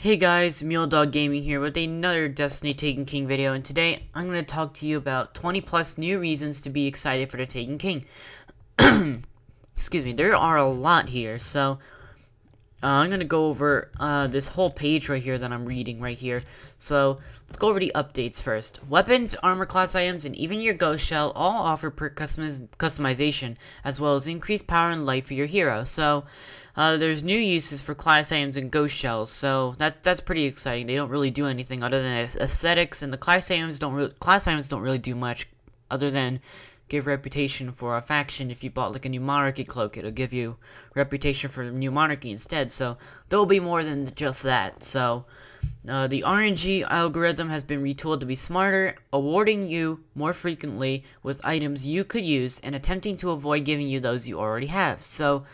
Hey guys, Mule Dog Gaming here with another Destiny Taken King video, and today I'm going to talk to you about 20 plus new reasons to be excited for the Taken King. Excuse me, there are a lot here, so I'm going to go over this whole page right here that I'm reading right here. So let's go over the updates first. Weapons, armor class items, and even your ghost shell all offer perk customization, as well as increased power and life for your hero. So there's new uses for class items and ghost shells, so that's pretty exciting. They don't really do anything other than aesthetics, and the class items don't really do much other than give reputation for a faction. If you bought like a new monarchy cloak, it'll give you reputation for the new monarchy instead. So there'll be more than just that. So the RNG algorithm has been retooled to be smarter, awarding you more frequently with items you could use and attempting to avoid giving you those you already have. So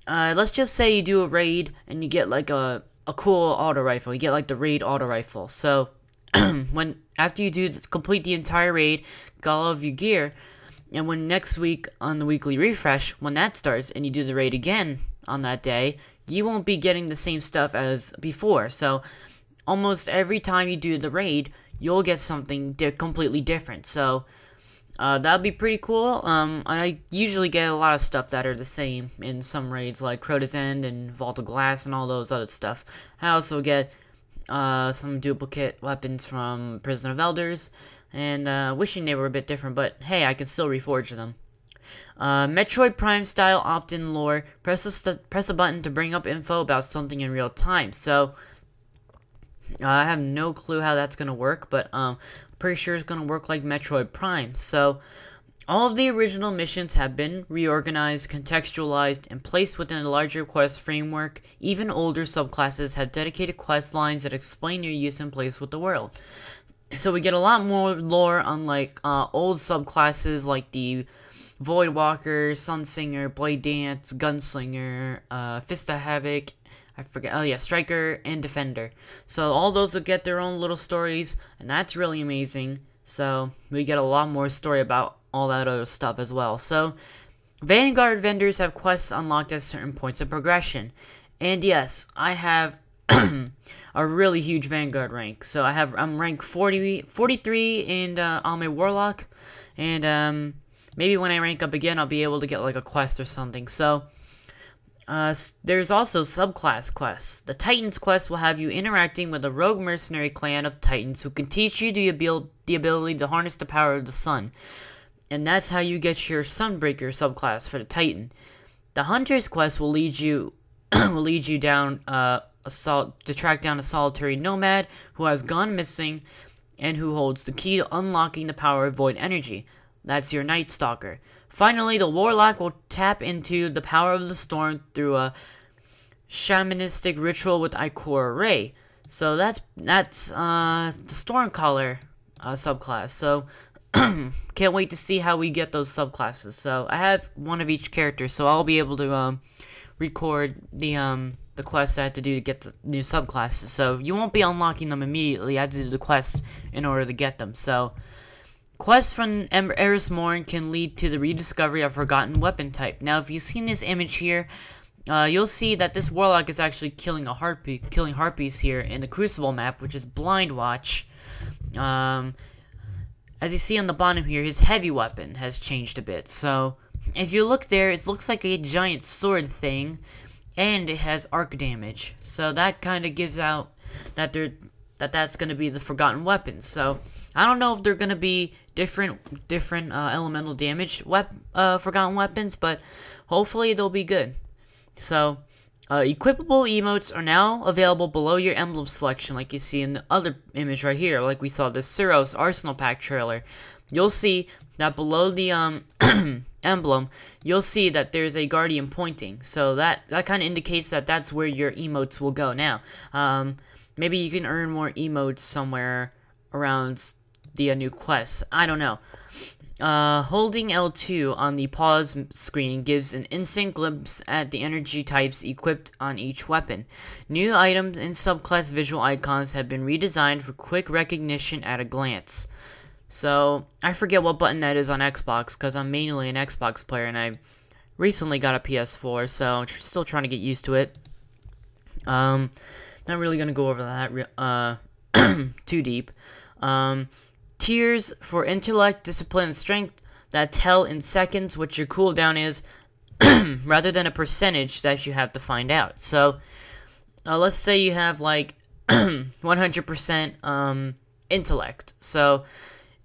let's just say you do a raid and you get like a cool auto rifle. You get like the raid auto rifle. So after you complete the entire raid, get all of your gear, and when next week on the weekly refresh, when that starts and you do the raid again on that day, you won't be getting the same stuff as before. So almost every time you do the raid, you'll get something completely different. So that'd be pretty cool. I usually get a lot of stuff that are the same in some raids, like Crota's End and Vault of Glass and all those other stuff. I also get some duplicate weapons from Prison of Elders, and wishing they were a bit different, but hey, I can still reforge them. Metroid Prime style opt-in lore. Press a button to bring up info about something in real time. So I have no clue how that's gonna work, but pretty sure it's gonna work like Metroid Prime. So all of the original missions have been reorganized, contextualized, and placed within a larger quest framework. Even older subclasses have dedicated quest lines that explain their use and place with the world. So we get a lot more lore on like old subclasses like the Voidwalker, Sunsinger, Blade Dance, Gunslinger, Fist of Havoc, I forget, oh yeah, Striker, and Defender. So all those will get their own little stories, and that's really amazing. So we get a lot more story about all that other stuff as well. So Vanguard vendors have quests unlocked at certain points of progression. And yes, I have a really huge Vanguard rank. So I'm rank 43 in on my Warlock, and maybe when I rank up again, I'll be able to get like a quest or something. So there's also subclass quests. The Titans quest will have you interacting with a rogue mercenary clan of Titans who can teach you the ability to harness the power of the sun. And that's how you get your Sunbreaker subclass for the Titan. The Hunter's quest will lead you down to track down a solitary nomad who has gone missing and who holds the key to unlocking the power of void energy. That's your Night Stalker. Finally, the Warlock will tap into the power of the storm through a shamanistic ritual with Ikora Ray. So that's the Stormcaller subclass. So can't wait to see how we get those subclasses. So I have one of each character, so I'll be able to record the quests I have to do to get the new subclasses. So you won't be unlocking them immediately. I have to do the quest in order to get them. So quests from Eris Morn can lead to the rediscovery of a forgotten weapon type. Now, if you've seen this image here, you'll see that this Warlock is actually killing harpies here in the Crucible map, which is Blind Watch. As you see on the bottom here, his heavy weapon has changed a bit. So if you look there, it looks like a giant sword thing, and it has arc damage. So that kind of gives out that that's going to be the forgotten weapons. So I don't know if they're going to be different elemental damage forgotten weapons, but hopefully they'll be good. So equipable emotes are now available below your emblem selection, like you see in the other image right here, like we saw the Suros Arsenal Pack trailer. You'll see that below the emblem, you'll see that there's a guardian pointing. So that kind of indicates that that's where your emotes will go now. Maybe you can earn more emotes somewhere around the new quests. I don't know. Holding L2 on the pause screen gives an instant glimpse at the energy types equipped on each weapon. New items and subclass visual icons have been redesigned for quick recognition at a glance. So, I forget what button that is on Xbox, because I'm mainly an Xbox player, and I recently got a PS4, so I'm still trying to get used to it. not really gonna go over that too deep. Tiers for intellect, discipline, and strength that tell in seconds what your cooldown is, rather than a percentage that you have to find out. So, let's say you have like 100% intellect. So,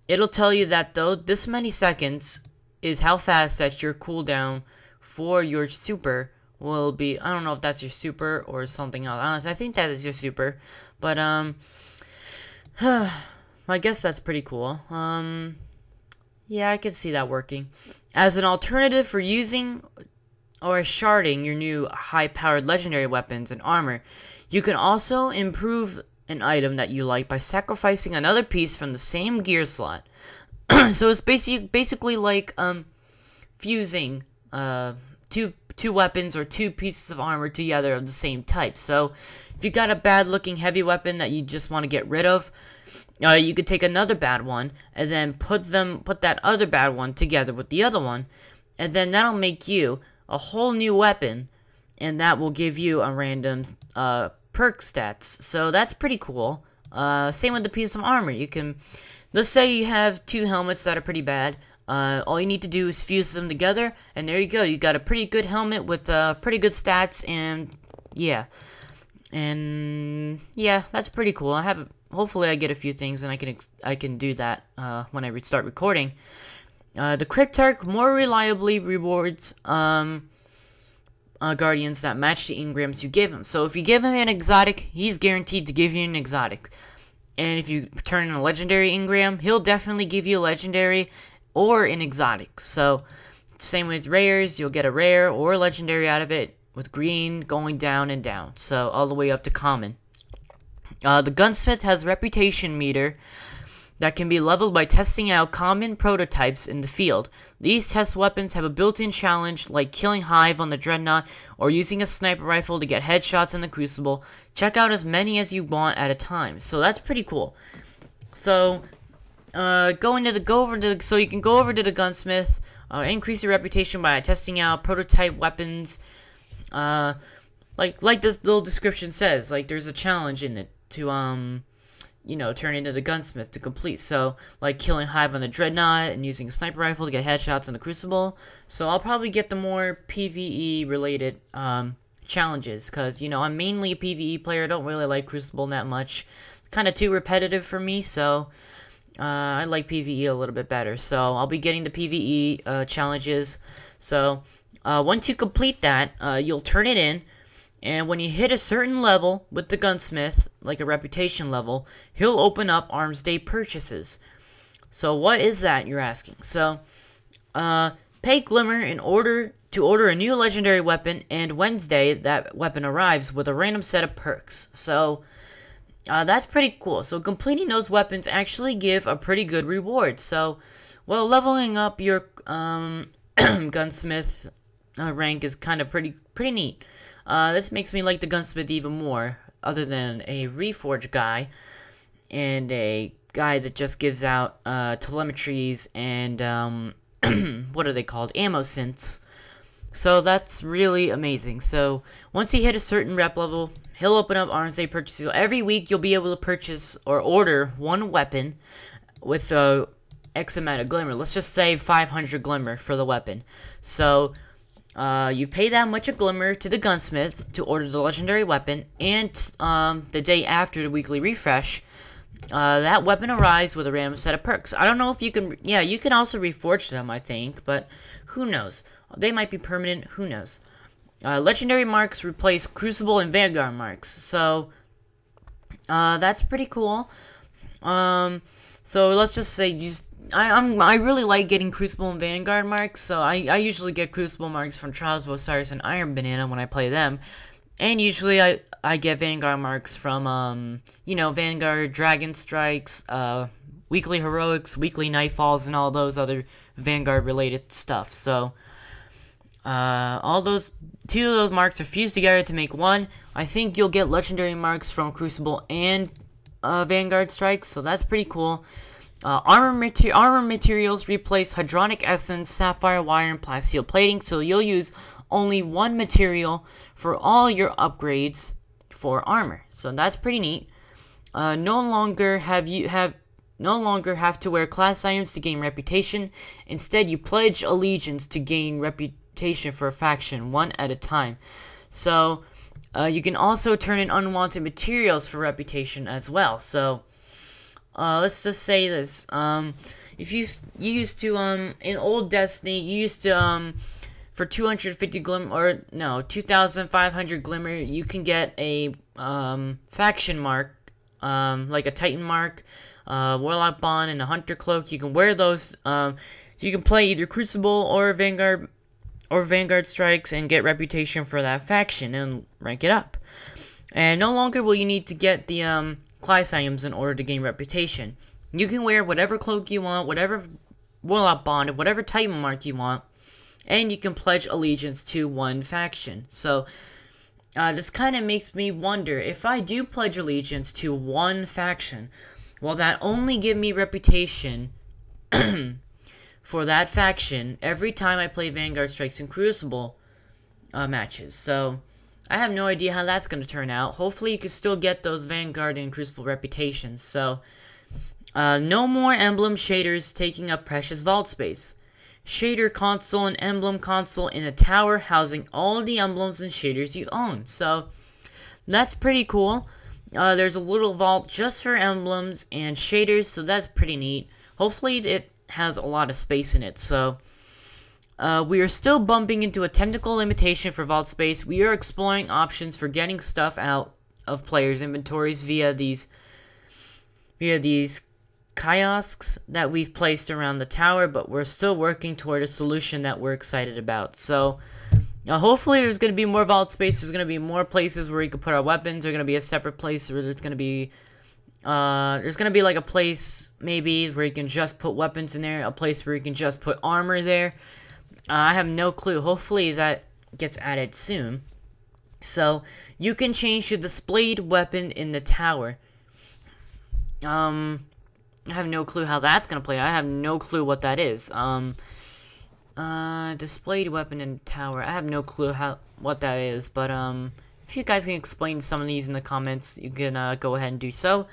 it'll tell you that though this many seconds is how fast that your cooldown for your super will be. I don't know if that's your super or something else. Honestly, I think that is your super. But I guess that's pretty cool. Yeah, I can see that working. As an alternative for using or sharding your new high-powered legendary weapons and armor, you can also improve an item that you like by sacrificing another piece from the same gear slot. So it's basically like fusing two weapons or two pieces of armor together of the same type. So if you got a bad looking heavy weapon that you just want to get rid of, you could take another bad one and then put that other bad one together with the other one, and then that'll make you a whole new weapon, and that will give you a random perk stats. So that's pretty cool. Same with the piece of armor. You can, let's say you have two helmets that are pretty bad. All you need to do is fuse them together, and there you go. You got a pretty good helmet with pretty good stats, and yeah. And yeah, that's pretty cool. Hopefully I get a few things, and I can do that when I start recording. The Cryptarch more reliably rewards guardians that match the engrams you give him. So if you give him an exotic, he's guaranteed to give you an exotic. And if you turn in a legendary engram, he'll definitely give you a legendary or an exotic. So same with rares, you'll get a rare or a legendary out of it, with green going down and down, so all the way up to common. The Gunsmith has a reputation meter that can be leveled by testing out common prototypes in the field. These test weapons have a built-in challenge, like killing Hive on the Dreadnought, or using a sniper rifle to get headshots in the Crucible. Check out as many as you want at a time. So that's pretty cool. So, so you can go over to the Gunsmith, increase your reputation by testing out prototype weapons. Like this little description says, like there's a challenge in it to turn into the Gunsmith to complete. So like killing Hive on the Dreadnought and using a sniper rifle to get headshots in the Crucible. So I'll probably get the more PvE related challenges, because I'm mainly a PvE player. I don't really like Crucible that much. It's kind of too repetitive for me, so I like PvE a little bit better. So I'll be getting the PvE challenges. So once you complete that, you'll turn it in, and when you hit a certain level with the Gunsmith, like a reputation level, he'll open up Arms Day purchases. So what is that, you're asking? So, pay Glimmer in order to order a new legendary weapon, and Wednesday, that weapon arrives with a random set of perks. So, that's pretty cool. So completing those weapons actually give a pretty good reward. So, well, leveling up your Gunsmith rank is kind of pretty neat. This makes me like the Gunsmith even more, other than a Reforge guy and a guy that just gives out telemetries and what are they called? Ammo synths. So that's really amazing. So once you hit a certain rep level, he'll open up Arms Day purchases. Every week you'll be able to purchase or order one weapon with X amount of Glimmer. Let's just say 500 Glimmer for the weapon. So you pay that much of Glimmer to the Gunsmith to order the legendary weapon, and the day after the weekly refresh, that weapon arrives with a random set of perks. I don't know if you can, yeah, you can also reforge them, I think, but who knows? They might be permanent, who knows? Legendary marks replace Crucible and Vanguard marks, so that's pretty cool. So let's just say I really like getting Crucible and Vanguard marks, so I usually get Crucible marks from Trials of Osiris and Iron Banana when I play them, and usually I get Vanguard marks from Vanguard, Dragon Strikes, Weekly Heroics, Weekly Nightfalls, and all those other Vanguard related stuff. So all those two of those marks are fused together to make one. I think you'll get legendary marks from Crucible and Vanguard Strikes, so that's pretty cool. Armor materials replace Hadronic Essence, Sapphire Wire, and Plasteel Plating, so you'll use only one material for all your upgrades for armor. So that's pretty neat. No longer have to wear class items to gain reputation. Instead, you pledge allegiance to gain reputation for a faction, one at a time. So you can also turn in unwanted materials for reputation as well. So let's just say this: if you used to in old Destiny, you used to for 250 glimmer, or no, 2,500 glimmer, you can get a faction mark, like a Titan mark, Warlock Bond, and a Hunter Cloak. You can wear those. You can play either Crucible or Vanguard Strikes and get reputation for that faction and rank it up. And no longer will you need to get the class items in order to gain reputation. You can wear whatever cloak you want, whatever Warlock Bond, whatever Titan mark you want, and you can pledge allegiance to one faction. So this kind of makes me wonder, if I do pledge allegiance to one faction, will that only give me reputation for that faction every time I play Vanguard Strikes and Crucible matches? So I have no idea how that's going to turn out. Hopefully you can still get those Vanguard and Crucible reputations. So no more Emblem Shaders taking up precious vault space. Shader console and emblem console in a tower housing all the emblems and shaders you own. So that's pretty cool. There's a little vault just for emblems and shaders, so that's pretty neat. Hopefully it has a lot of space in it. So we are still bumping into a technical limitation for vault space. We are exploring options for getting stuff out of players' inventories via these kiosks that we've placed around the tower, but we're still working toward a solution that we're excited about. So hopefully there's going to be more vault space. There's going to be more places where we can put our weapons. There's going to be a separate place where there's going to be like a place maybe where you can just put weapons in there, a place where you can just put armor there. I have no clue. Hopefully that gets added soon. So you can change your displayed weapon in the tower. I have no clue how that's gonna play. I have no clue what that is. Displayed weapon in tower. I have no clue what that is. But if you guys can explain some of these in the comments, you can go ahead and do so.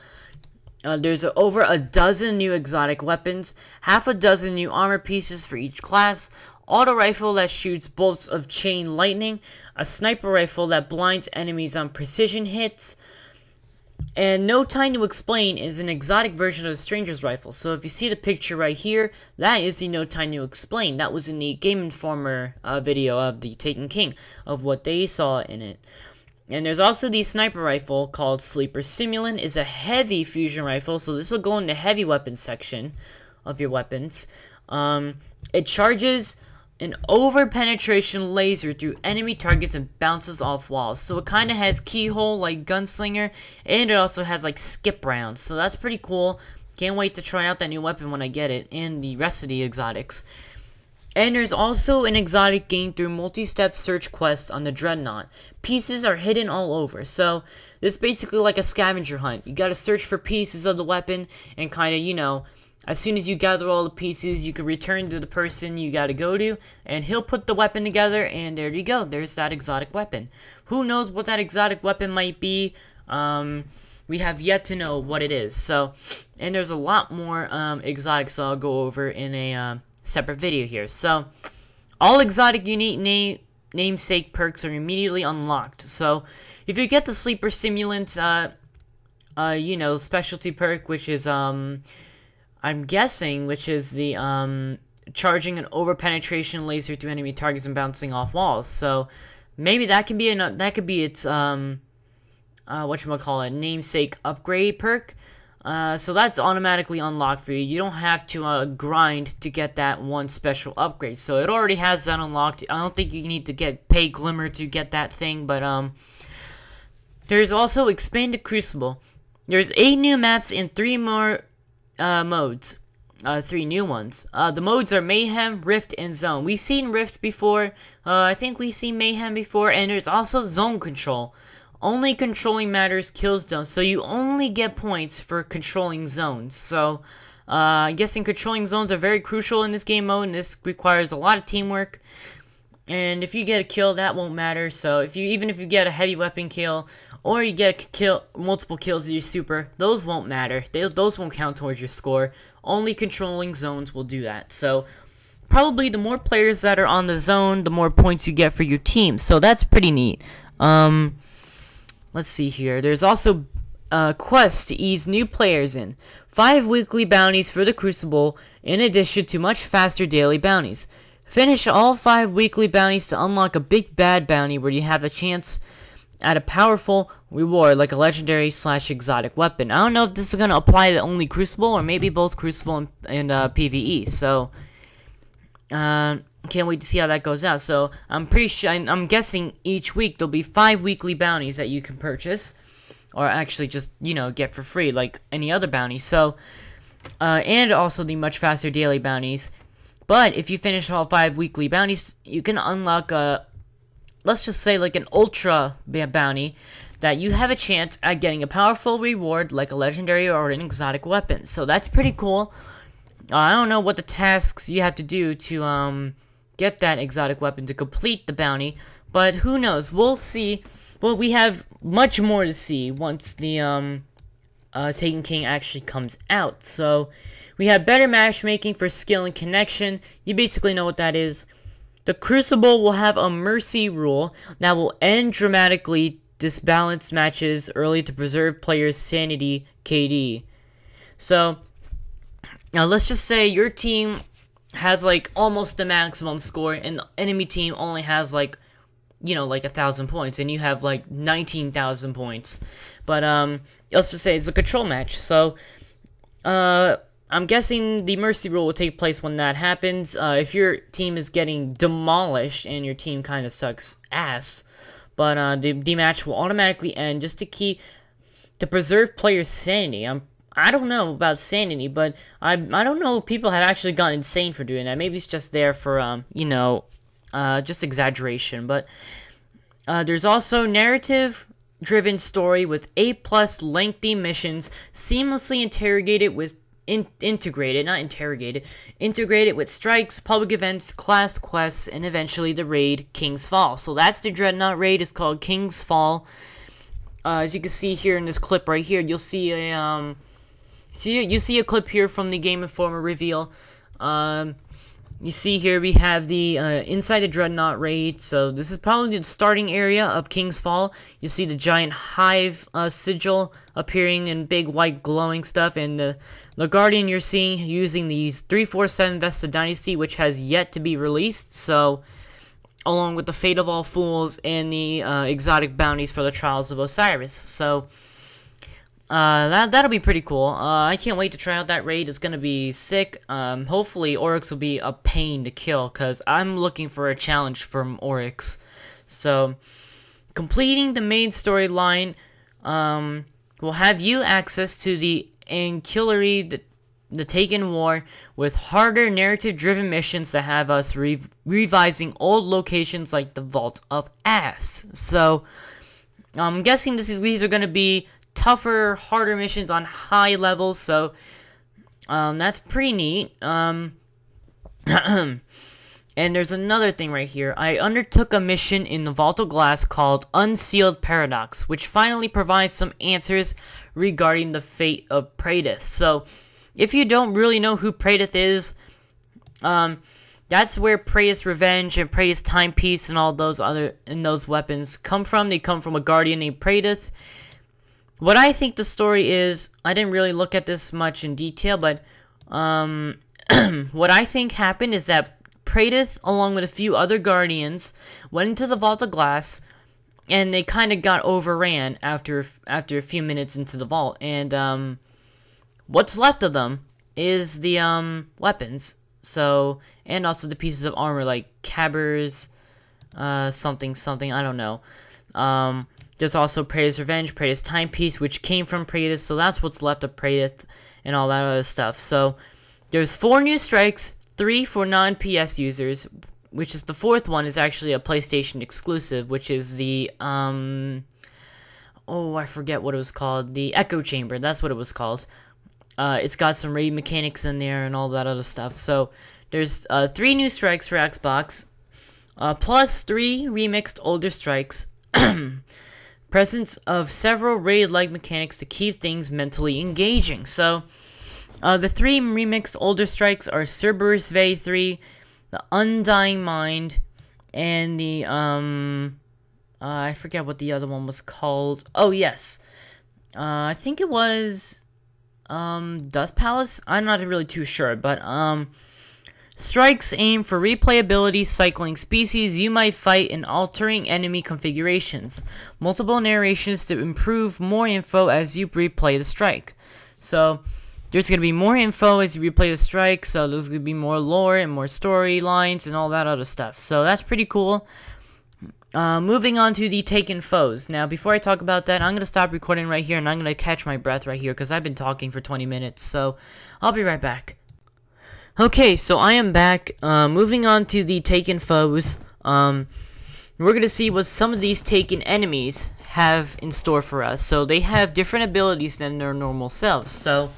There's over a dozen new exotic weapons, half a dozen new armor pieces for each class, auto rifle that shoots bolts of chain lightning, a sniper rifle that blinds enemies on precision hits. And No Time to Explain is an exotic version of the Stranger's Rifle. So if you see the picture right here, that is the No Time to Explain. That was in the Game Informer video of the Taken King, of what they saw in it. And there's also the sniper rifle called Sleeper Simulant. Is a heavy fusion rifle, so this will go in the heavy weapons section of your weapons. It charges an over-penetration laser through enemy targets and bounces off walls. So it kind of has keyhole like Gunslinger, and it also has like skip rounds. So that's pretty cool. Can't wait to try out that new weapon when I get it, and the rest of the exotics. And there's also an exotic gained through multi-step search quests on the Dreadnought. Pieces are hidden all over, so it's basically like a scavenger hunt. You gotta search for pieces of the weapon, and kind of, you know, as soon as you gather all the pieces, you can return to the person you gotta go to, and he'll put the weapon together, and there you go. There's that exotic weapon. Who knows what that exotic weapon might be? We have yet to know what it is. So, and there's a lot more exotics I'll go over in a separate video here. So, all exotic unique namesake perks are immediately unlocked. So, if you get the Sleeper Simulant, you know, specialty perk, which is I'm guessing, which is the charging an over-penetration laser through enemy targets and bouncing off walls. So maybe that could be its whatchamacallit, namesake upgrade perk. So that's automatically unlocked for you. You don't have to grind to get that one special upgrade. So it already has that unlocked. I don't think you need to pay Glimmer to get that thing, but there's also Expanded Crucible. There's 8 new maps and 3 more modes. 3 new ones. The modes are Mayhem, Rift, and Zone. We've seen Rift before. I think we've seen Mayhem before. And there's also Zone Control. Only controlling matters kills zones. So you only get points for controlling zones. So I'm guessing controlling zones are very crucial in this game mode. And this requires a lot of teamwork. And if you get a kill, that won't matter. So even if you get a heavy weapon kill or you get multiple kills with your super. Those won't matter. Those won't count towards your score. Only controlling zones will do that. So probably the more players that are on the zone, the more points you get for your team. So that's pretty neat. Let's see here. There's also quests to ease new players in. 5 weekly bounties for the Crucible, in addition to much faster daily bounties. Finish all 5 weekly bounties to unlock a big bad bounty where you have a chance at a powerful reward like a legendary / exotic weapon. I don't know if this is going to apply to only Crucible or maybe both Crucible and PvE. So can't wait to see how that goes out. So I'm pretty sure, I'm guessing each week there'll be 5 weekly bounties that you can purchase, or actually just, you know, get for free like any other bounty. So and also the much faster daily bounties. But if you finish all 5 weekly bounties, you can unlock a, let's just say like an ultra bounty that you have a chance at getting a powerful reward like a legendary or an exotic weapon. So that's pretty cool. I don't know what the tasks you have to do to get that exotic weapon to complete the bounty, but who knows? We'll see. Well, we have much more to see once the Taken King actually comes out. So we have better matchmaking for skill and connection. You basically know what that is. The Crucible will have a mercy rule that will end dramatically disbalanced matches early to preserve players' sanity KD. So now let's just say your team has like almost the maximum score and the enemy team only has like, you know, like 1,000 points, and you have like 19,000 points. But let's just say it's a control match. So I'm guessing the mercy rule will take place when that happens. If your team is getting demolished and your team kind of sucks ass, but the match will automatically end just to preserve players' sanity. I don't know about sanity, but I don't know if people have actually gone insane for doing that. Maybe it's just there for you know, just exaggeration. But there's also narrative-driven story with A+ lengthy missions seamlessly integrated with strikes, public events, class quests, and eventually the raid King's Fall. So that's the Dreadnought raid. It's called King's Fall. As you can see here in this clip right here, you'll see a you see a clip here from the Game Informer reveal. You see here we have the inside the Dreadnought raid. So this is probably the starting area of King's Fall. You see the giant hive sigil appearing in big white glowing stuff, and the Guardian you're seeing using these 347 Vesta Dynasty, which has yet to be released. So along with the Fate of All Fools and the exotic bounties for the Trials of Osiris. So that'll be pretty cool. I can't wait to try out that raid. It's gonna be sick. Hopefully Oryx will be a pain to kill, because I'm looking for a challenge from Oryx. So completing the main storyline will have you access to the Ancillary, the Taken War, with harder narrative-driven missions that have us revising old locations like the Vault of Ass. So I'm guessing these are going to be tougher, harder missions on high levels. So that's pretty neat. And there's another thing right here. I undertook a mission in the Vault of Glass called Unsealed Paradox, which finally provides some answers regarding the fate of Praedyth. So, if you don't really know who Praedyth is, that's where Praedyth's Revenge and Praedyth's Timepiece and all those those weapons come from. They come from a guardian named Praedyth. What I think the story is, I didn't really look at this much in detail, but what I think happened is that Praedyth, along with a few other guardians, went into the Vault of Glass, and they kind of got overran after a few minutes into the vault. And what's left of them is the weapons. So, and also the pieces of armor like Cabbers, something, I don't know. There's also Praedyth's Revenge, Praedyth's Timepiece, which came from Praedyth, so that's what's left of Praedyth and all that other stuff. So there's 4 new strikes, 3 for non-PS users, which is the 4th one is actually a PlayStation exclusive, which is the, oh, I forget what it was called, the Echo Chamber, that's what it was called. It's got some raid mechanics in there and all that other stuff. So there's 3 new strikes for Xbox, plus 3 remixed older strikes, presence of several raid-like mechanics to keep things mentally engaging. So, the 3 remixed older strikes are Cerberus Ve 3, the Undying Mind, and the, I forget what the other one was called. Oh, yes. I think it was, Dust Palace? I'm not really too sure, but, strikes aim for replayability, cycling species you might fight, and altering enemy configurations. Multiple narrations to improve more info as you replay the strike. So, there's going to be more info as you replay the strike, so there's going to be more lore and more storylines and all that other stuff. So, that's pretty cool. Moving on to the taken foes. Now, before I talk about that, I'm going to stop recording right here, and I'm going to catch my breath right here, because I've been talking for 20 minutes, so I'll be right back. Okay, so I am back. Moving on to the taken foes. We're going to see what some of these taken enemies have in store for us. So, they have different abilities than their normal selves. So,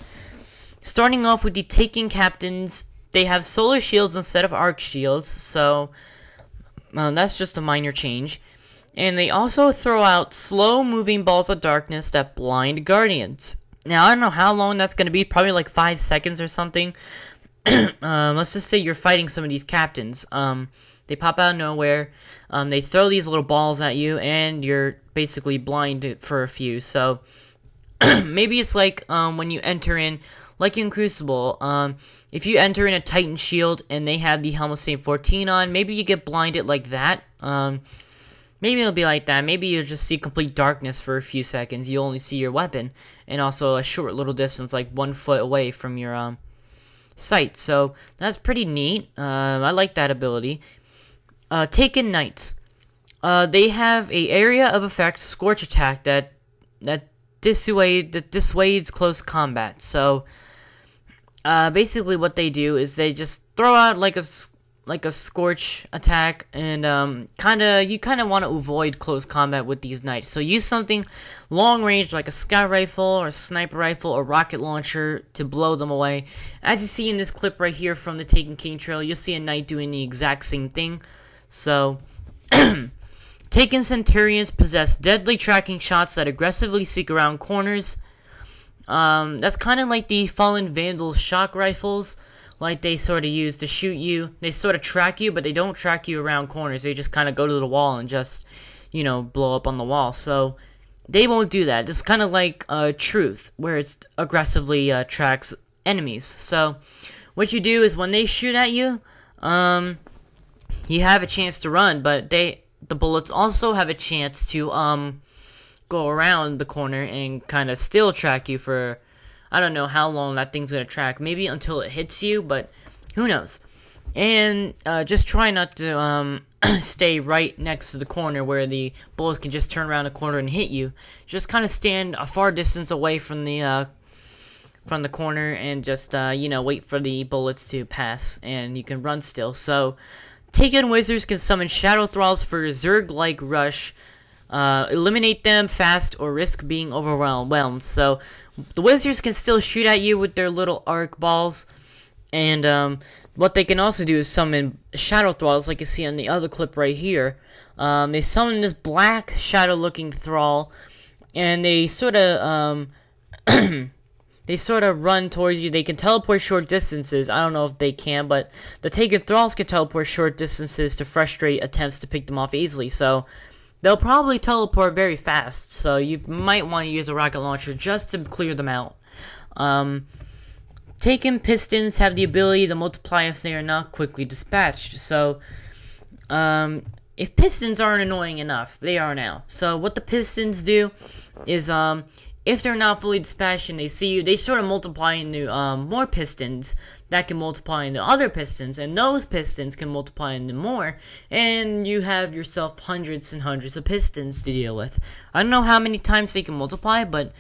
starting off with the taken captains, they have solar shields instead of arc shields, so that's just a minor change. And they also throw out slow-moving balls of darkness that blind guardians. Now, I don't know how long that's going to be, probably like 5 seconds or something. Let's just say you're fighting some of these captains. They pop out of nowhere, they throw these little balls at you, and you're basically blind for a few. So, maybe it's like when you enter in, like in Crucible, if you enter in a Titan shield and they have the Helm Saint 14 on, maybe you get blinded like that. Maybe it'll be like that. Maybe you'll just see complete darkness for a few seconds. You'll only see your weapon, and also a short little distance, like 1 foot away from your sight. So that's pretty neat. I like that ability. Taken Knights. They have a area of effect Scorch attack that dissuades close combat. So basically what they do is they just throw out like a Scorch attack, and you kind of want to avoid close combat with these knights. So use something long range like a scout rifle or a sniper rifle or rocket launcher to blow them away. As you see in this clip right here from the Taken King trail, you'll see a knight doing the exact same thing. So Taken Centurions possess deadly tracking shots that aggressively seek around corners. That's kind of like the Fallen Vandals shock rifles, like they sort of use to shoot you. They sort of track you, but they don't track you around corners. They just kind of go to the wall and just, blow up on the wall. So they won't do that. It's kind of like Truth, where it aggressively tracks enemies. So what you do is when they shoot at you, you have a chance to run, but the bullets also have a chance to go around the corner and kind of still track you for, I don't know how long that thing's going to track. Maybe until it hits you, but who knows. And just try not to stay right next to the corner where the bullets can just turn around the corner and hit you. Just kind of stand a far distance away from the corner and just, wait for the bullets to pass, and you can run still. So, Taken Wizards can summon Shadow Thralls for a Zerg-like rush, eliminate them fast, or risk being overwhelmed. So, the Wizards can still shoot at you with their little arc balls, and what they can also do is summon Shadow Thralls, like you see on the other clip right here. They summon this black shadow-looking thrall, and they sort of run towards you. They can teleport short distances. I don't know if they can, but the Taken Thralls can teleport short distances to frustrate attempts to pick them off easily. So they'll probably teleport very fast. So you might want to use a rocket launcher just to clear them out. Taken Pistons have the ability to multiply if they are not quickly dispatched. So if Pistons aren't annoying enough, they are now. So what the Pistons do is if they're not fully dispatched and they see you, they sort of multiply into more Pistons that can multiply into other Pistons, and those Pistons can multiply into more, and you have yourself hundreds and hundreds of Pistons to deal with. I don't know how many times they can multiply, but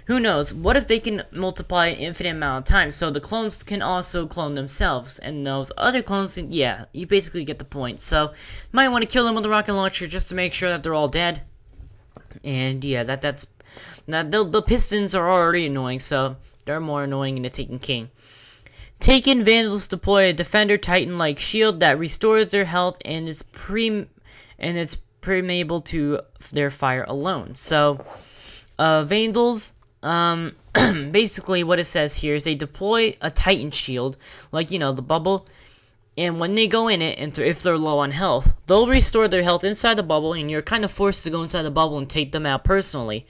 who knows? What if they can multiply an infinite amount of times? So the clones can also clone themselves, and those other clones, yeah, you basically get the point. So you might want to kill them with a rocket launcher just to make sure that they're all dead. And yeah, the Pistons are already annoying, so they're more annoying in the Taken King. Taken Vandals deploy a Defender Titan-like shield that restores their health and its permeable to their fire alone. So, Vandals, basically what it says here is they deploy a Titan shield, like, you know, the bubble, and when they go in it, and if they're low on health, they'll restore their health inside the bubble, and you're kind of forced to go inside the bubble and take them out personally.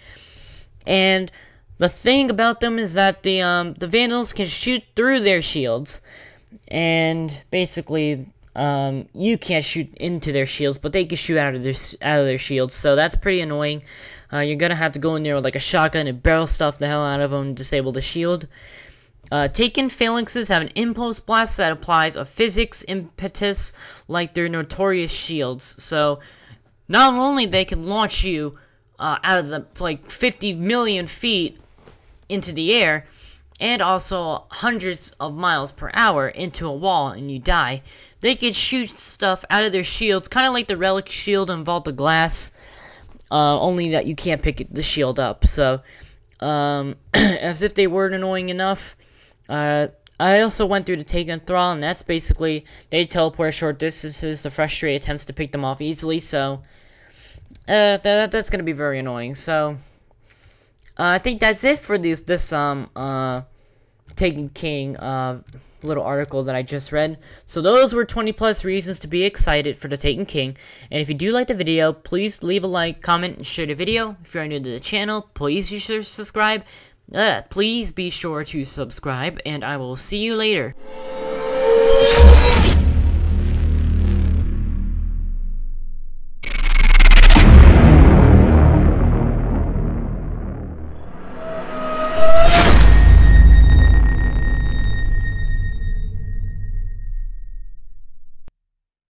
And the thing about them is that the Vandals can shoot through their shields, and basically, you can't shoot into their shields, but they can shoot out of their shields, so that's pretty annoying. You're gonna have to go in there with like a shotgun and barrel stuff the hell out of them and disable the shield. Taken phalanxes have an impulse blast that applies a physics impetus like their notorious shields. So not only they can launch you out of the like 50 million feet into the air, and also hundreds of miles per hour into a wall and you die, they can shoot stuff out of their shields, kind of like the relic shield in Vault of Glass, only that you can't pick the shield up. So as if they weren't annoying enough, I also went through the Taken Thrall, and that's basically they teleport short distances to frustrate attempts to pick them off easily. So that's gonna be very annoying. So I think that's it for this Taken King little article that I just read. So those were 20 plus reasons to be excited for the Taken King. And if you do like the video, please leave a like, comment, and share the video. If you're new to the channel, please be sure to subscribe. Please be sure to subscribe, and I will see you later.